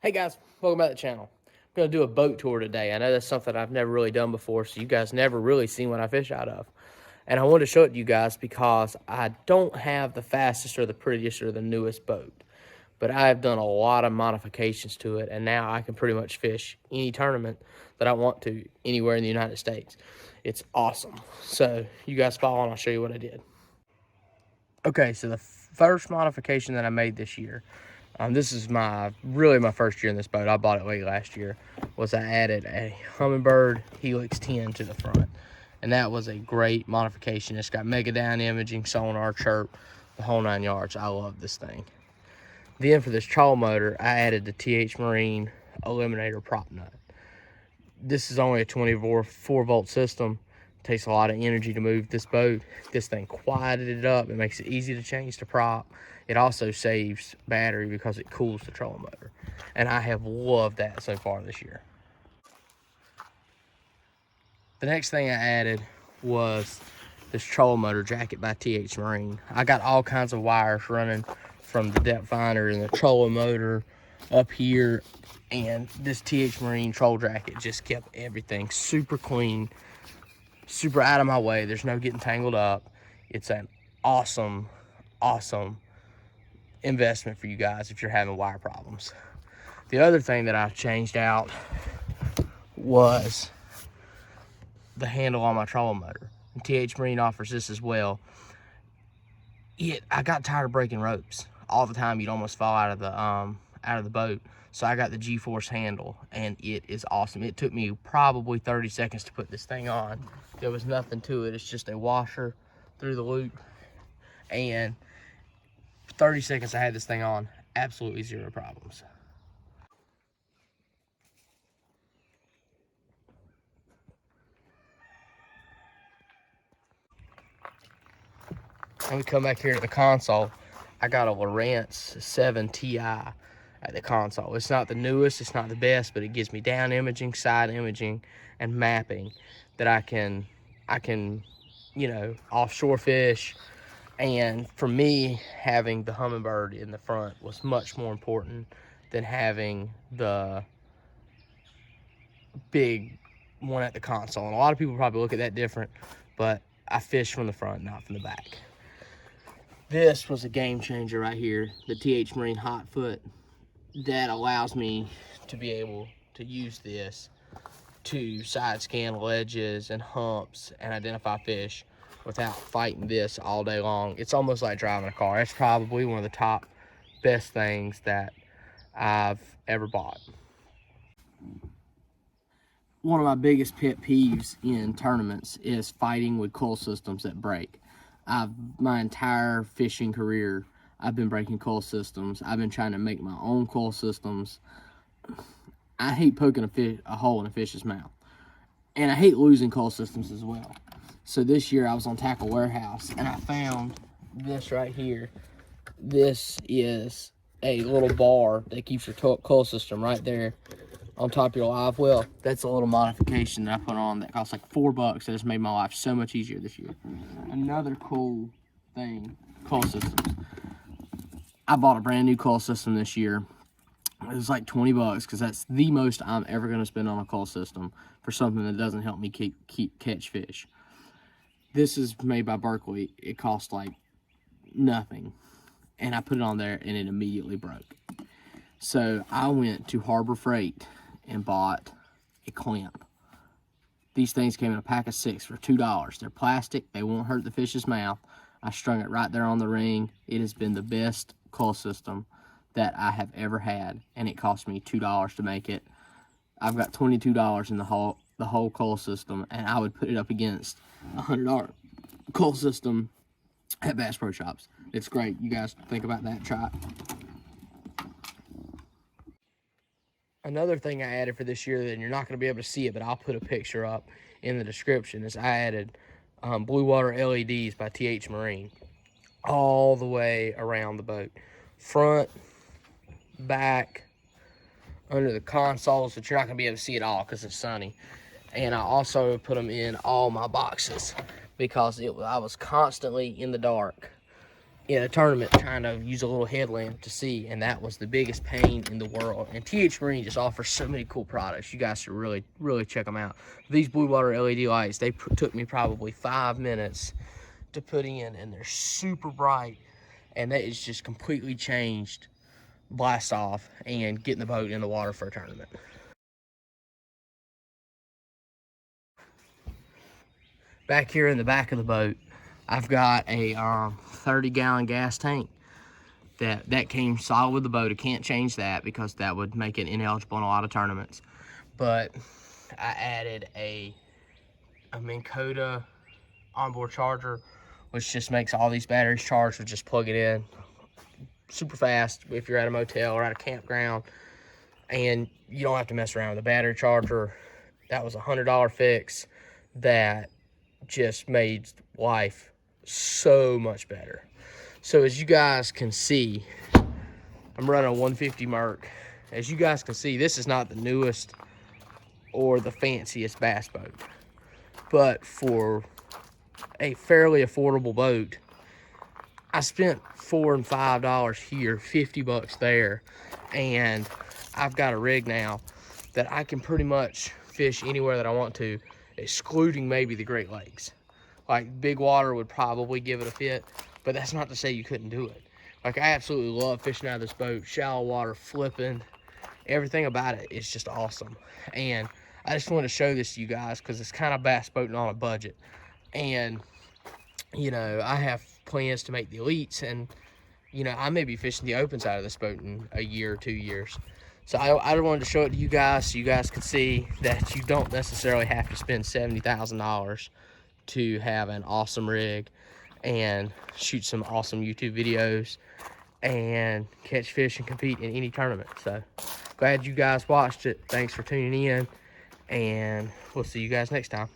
Hey guys, welcome back to the channel. I'm going to do a boat tour today. I know that's something I've never really done before, so you guys never really seen what I fish out of. And I wanted to show it to you guys because I don't have the fastest or the prettiest or the newest boat. But I have done a lot of modifications to it, and now I can pretty much fish any tournament that I want to anywhere in the United States. It's awesome. So you guys follow and I'll show you what I did. Okay, so the first modification that I made this year, this is really my first year in this boat. I bought it late last year. Was I added a Humminbird Helix 10 to the front, and that was a great modification. It's got mega down imaging, sonar, chirp, the whole 9 yards. I love this thing. Then for this trawl motor, I added the TH Marine Eliminator prop nut. This is only a 24-volt system. It takes a lot of energy to move this boat. This thing quieted it up. It makes it easy to change the prop. It also saves battery because it cools the trolling motor. And I have loved that so far this year. The next thing I added was this trolling motor jacket by TH Marine. I got all kinds of wires running from the depth finder and the trolling motor up here, and this TH Marine troll jacket just kept everything super clean, super out of my way. There's no getting tangled up. It's an awesome investment for you guys if you're having wire problems. The other thing that I changed out was the handle on my trolling motor. And TH Marine offers this as well. I got tired of breaking ropes all the time. You'd almost fall out of the boat. So I got the G-Force handle, and it is awesome. It took me probably 30 seconds to put this thing on. There was nothing to it. It's just a washer through the loop, and 30 seconds I had this thing on. Absolutely zero problems. And we come back here to the console. I got a Lowrance 7 Ti at the console. It's not the newest, it's not the best, but it gives me down imaging, side imaging, and mapping that I can, offshore fish. And for me, having the Humminbird in the front was much more important than having the big one at the console. And a lot of people probably look at that different, but I fish from the front, not from the back. This was a game changer right here, the TH Marine Hotfoot, that allows me to be able to use this to side scan ledges and humps and identify fish without fighting this all day long. It's almost like driving a car. It's probably one of the top best things that I've ever bought. One of my biggest pet peeves in tournaments is fighting with coil systems that break. My entire fishing career, I've been breaking coil systems. I've been trying to make my own coil systems. I hate poking a hole in a fish's mouth. And I hate losing coil systems as well. So this year I was on Tackle Warehouse and I found this right here. This is a little bar that keeps your coil system right there on top of your live well. That's a little modification that I put on that cost like $4 that has made my life so much easier this year. Another cool thing, coil systems. I bought a brand new coil system this year. It was like $20 because that's the most I'm ever going to spend on a coil system for something that doesn't help me catch fish. This is made by Berkley. It cost like nothing. And I put it on there and it immediately broke. So I went to Harbor Freight and bought a clamp. These things came in a pack of 6 for $2. They're plastic. They won't hurt the fish's mouth. I strung it right there on the ring. It has been the best coil system that I have ever had, and it cost me $2 to make it. I've got $22 in the whole coil system, and I would put it up against a $100 coil system at Bass Pro Shops. It's great. You guys think about that. Try it. Another thing I added for this year, and you're not going to be able to see it, but I'll put a picture up in the description, is I added Blue Water LEDs by TH Marine all the way around the boat. Front, back, under the consoles, but you're not going to be able to see it all because it's sunny. And I also put them in all my boxes because I was constantly in the dark in a tournament trying to use a little headlamp to see, and that was the biggest pain in the world. And TH Marine just offers so many cool products. You guys should really check them out. These Blue Water LED lights, they took me probably 5 minutes to put in, and they're super bright, and that is just completely changed blast off and getting the boat in the water for a tournament. Back here in the back of the boat, I've got a 30-gallon gas tank that came solid with the boat. I can't change that because that would make it ineligible in a lot of tournaments. But I added a Minn Kota onboard charger, which just makes all these batteries charge with just plug it in super fast if you're at a motel or at a campground, and you don't have to mess around with the battery charger. That was a $100 fix that just made life so much better. So as you guys can see, I'm running a 150 Merc. As you guys can see, this is not the newest or the fanciest bass boat, but for a fairly affordable boat, I spent $4 and $5 here, 50 bucks there, and I've got a rig now that I can pretty much fish anywhere that I want to, excluding maybe the Great Lakes. Like, big water would probably give it a fit, but that's not to say you couldn't do it. Like, I absolutely love fishing out of this boat. Shallow water, flipping, everything about it is just awesome. And I just wanted to show this to you guys because it's kind of bass boating on a budget. And, you know, I have plans to make the elites, and, you know, I may be fishing the open side of this boat in a year or 2 years. So I wanted to show it to you guys so you guys could see that you don't necessarily have to spend $70,000 to have an awesome rig and shoot some awesome YouTube videos and catch fish and compete in any tournament. So glad you guys watched it. Thanks for tuning in, and we'll see you guys next time.